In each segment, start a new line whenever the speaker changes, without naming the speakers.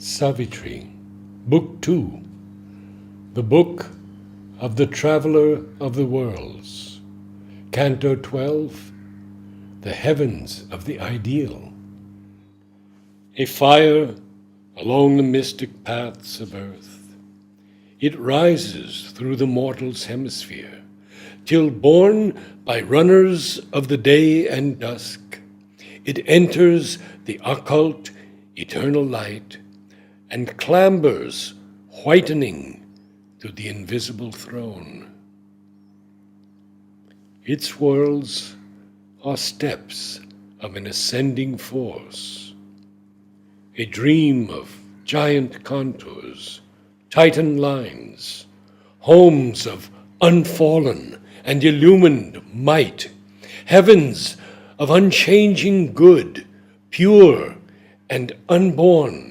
Savitri, Book 2, the Book of the Traveller of the Worlds, Canto 12, the Heavens of the Ideal. A fire along the mystic paths of earth, it rises through the mortal's hemisphere, till borne by runners of the day and dusk, it enters the occult eternal light, and clambers, whitening, to the invisible throne. Its worlds are steps of an ascending force, a dream of giant contours, titan lines, homes of unfallen and illumined might, heavens of unchanging good, pure and unborn,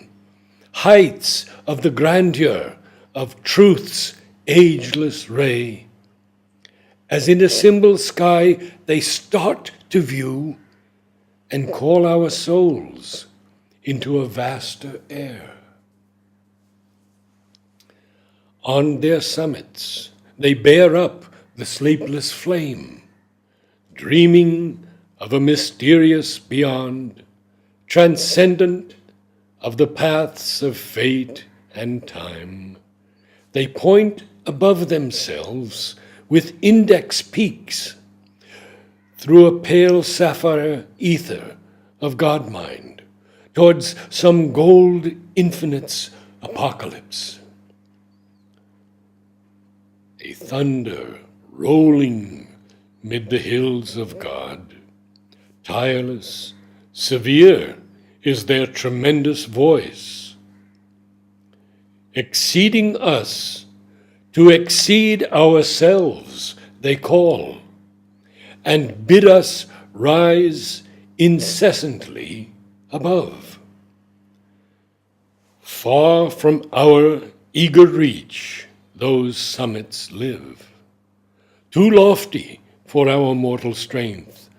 heights of the grandeur of truth's ageless ray. As in a symbol sky they start to view and call our souls into a vaster air. On their summits they bear up the sleepless flame, dreaming of a mysterious beyond, transcendent of the paths of fate and time. They point above themselves with index peaks through a pale sapphire ether of God-mind towards some gold infinite's apocalypse. A thunder rolling mid the hills of God, tireless, severe is their tremendous voice, exceeding us, to exceed ourselves, they call, and bid us rise incessantly above. Far from our eager reach those summits live, too lofty for our mortal strength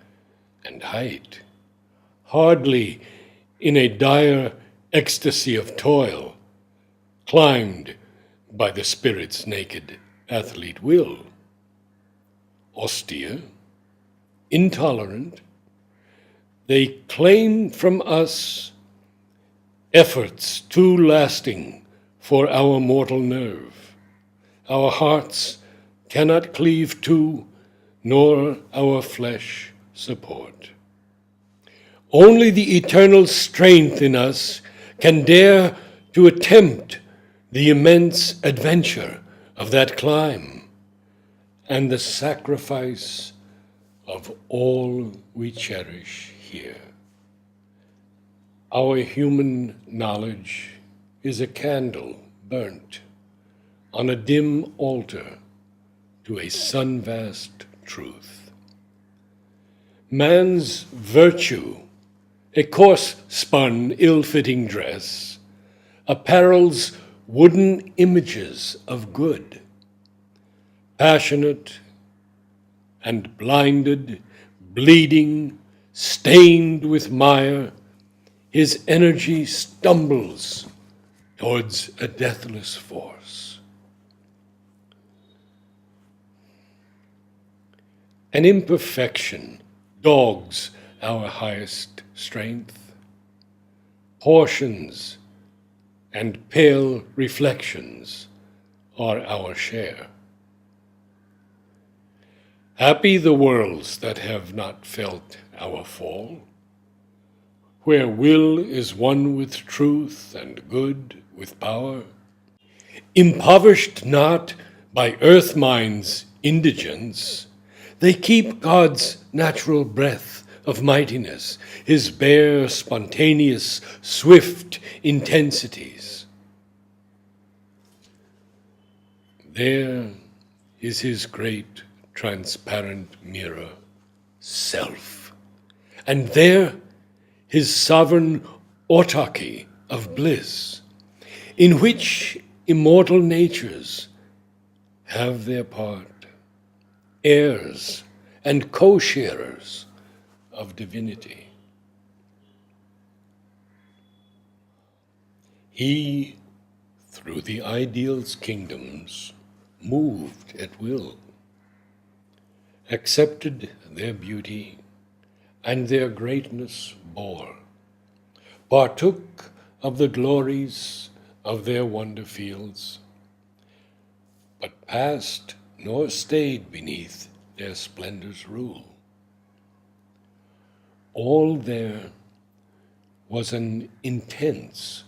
and height, hardly in a dire ecstasy of toil, climbed by the spirit's naked athlete will. Austere, intolerant, they claim from us efforts too lasting for our mortal nerve. Our hearts cannot cleave to, nor our flesh support. Only the eternal strength in us can dare to attempt the immense adventure of that climb and the sacrifice of all we cherish here. Our human knowledge is a candle burnt on a dim altar to a sun-vast truth. Man's virtue, a coarse-spun, ill-fitting dress, apparels wooden images of good. Passionate and blinded, bleeding, stained with mire, his energy stumbles towards a deathless force. An imperfection dogs our highest strength. Portions and pale reflections are our share. Happy the worlds that have not felt our fall, where will is one with truth and good with power, impoverished not by earth mind's indigence, they keep God's natural breath of mightiness, his bare, spontaneous, swift intensities. There is his great transparent mirror, self, and there his sovereign autarky of bliss, in which immortal natures have their part, heirs and co-sharers of divinity. He, through the ideal's kingdoms, moved at will, accepted their beauty, and their greatness bore, partook of the glories of their wonder fields, but passed nor stayed beneath their splendor's rule. All there was an intense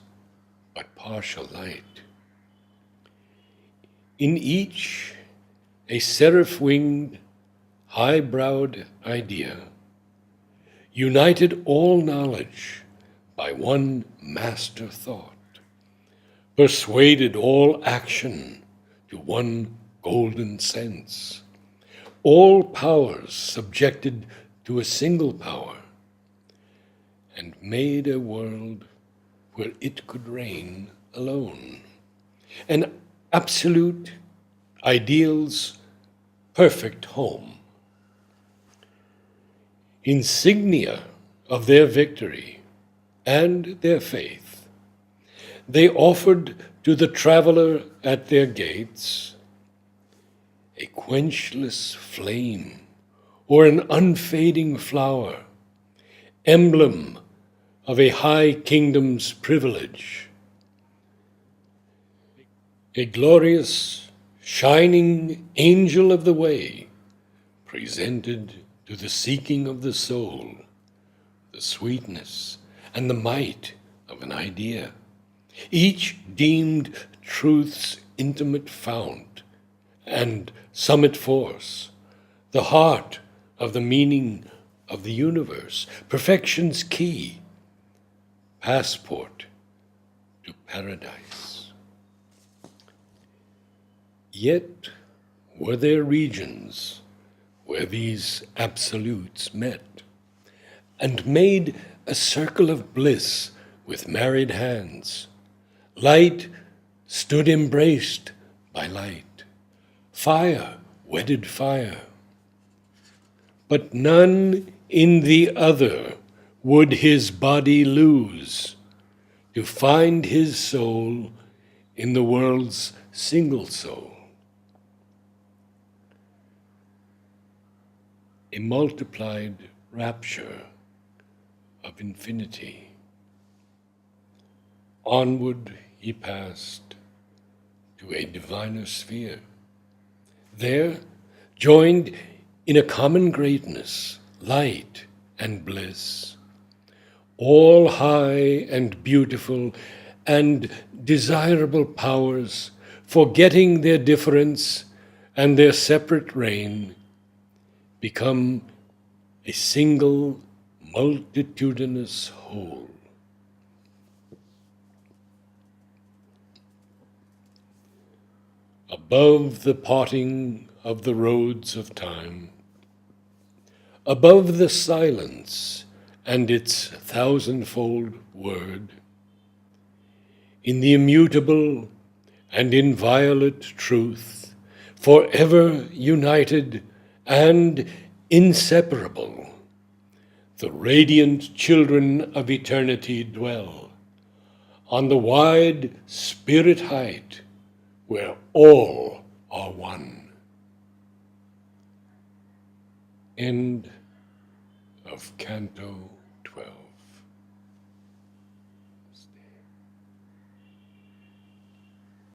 but partial light. In each a seraph-winged, high-browed idea united all knowledge by one master thought, persuaded all action to one golden sense, all powers subjected to a single power, and made a world where it could reign alone. An absolute, ideal's perfect home. Insignia of their victory and their faith, they offered to the traveler at their gates a quenchless flame or an unfading flower, emblem of a high kingdom's privilege, a glorious, shining angel of the way, presented to the seeking of the soul, the sweetness and the might of an idea, each deemed truth's intimate fount and summit force, the heart of the meaning of the universe, perfection's key, passport to paradise. Yet were there regions where these absolutes met and made a circle of bliss with married hands. Light stood embraced by light, fire wedded fire, but none in the other would his body lose, to find his soul in the world's single soul. A multiplied rapture of infinity. Onward he passed to a diviner sphere. There, joined in a common greatness, light and bliss, all high and beautiful and desirable powers, forgetting their difference and their separate reign, become a single multitudinous whole. Above the parting of the roads of time, above the silence and its thousandfold word, in the immutable and inviolate truth, forever united and inseparable, the radiant children of eternity dwell on the wide spirit height where all are one. End of Canto